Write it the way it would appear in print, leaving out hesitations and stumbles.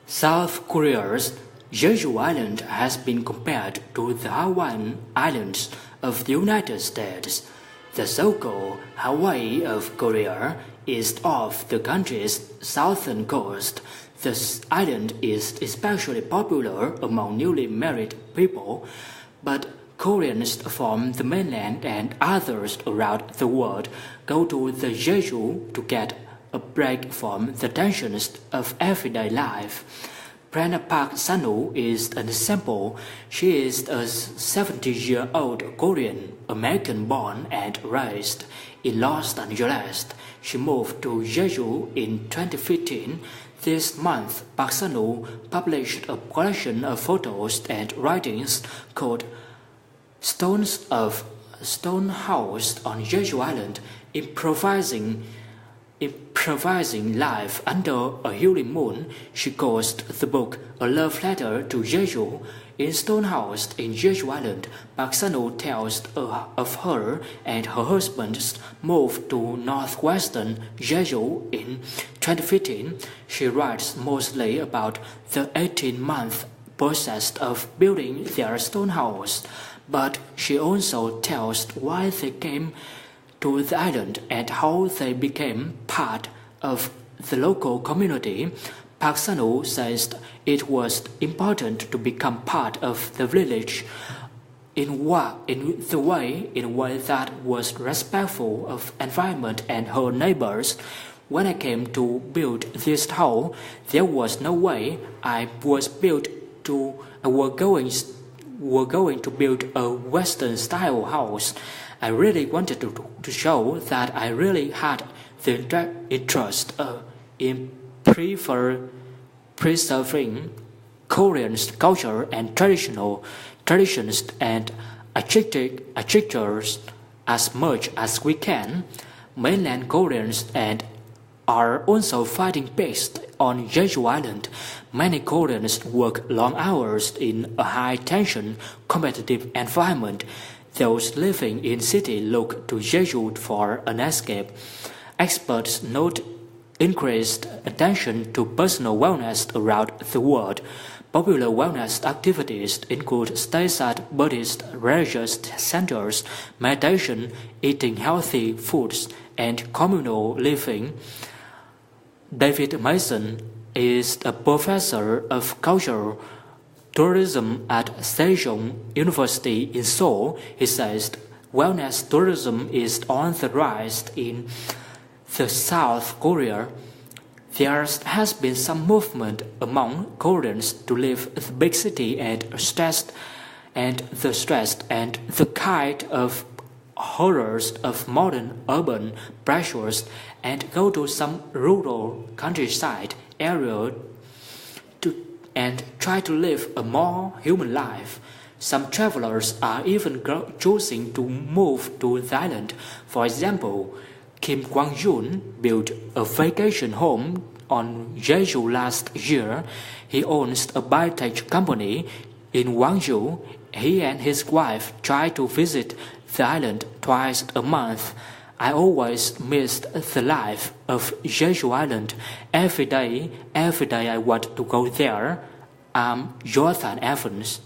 South Korea's Jeju Island has been compared to the Hawaiian Islands of the United States. The so-called Hawaii of Korea is off the country's southern coast. This island is especially popular among newly married people, but Koreans from the mainland and others around the world go to the Jeju to get a break from the tensions of everyday life. Prana Park Sanu is an example. She is a 70-year-old Korean, American-born and raised in Los Angeles. She moved to Jeju in 2015. This month, Park Sanu published a collection of photos and writings called Stone House on Jeju Island, improvising life under a hilly moon. She calls the book a love letter to Jeju. In Stone House in Jeju Island, Park Sanu tells of her and her husband's move to northwestern Jeju in 2015. She writes mostly about the 18-month process of building their stone house, but she also tells why they came to the island and how they became part of the local community. Park Sanu says it was important to become part of the village in the way that was respectful of environment and her neighbors. When I came to build this house, there was no way I were going to build a Western-style house. I really wanted to show that I really had the interest in preserving Korean culture and traditions and architectures as much as we can. Mainland Koreans and are also fighting based on Jeju Island. Many Koreans work long hours in a high-tension, competitive environment. Those living in city look to Jeju for an escape. Experts note increased attention to personal wellness around the world. Popular wellness activities include stays at Buddhist religious centers, meditation, eating healthy foods, and communal living. David Mason is a professor of cultural tourism at Sejong University in Seoul. He says wellness tourism is on the rise in the South Korea. There has been some movement among Koreans to leave the big city and the stress and the kind of horrors of modern urban pressures and go to some rural countryside area and try to live a more human life. Some travelers are even choosing to move to the island. For example, Kim Kwang-jun built a vacation home on Jeju last year. He owns a biotech company in Gwangju. He and his wife try to visit the island twice a month. I always missed the life of Jeju Island. Every day I want to go there. I'm Jonathan Evans.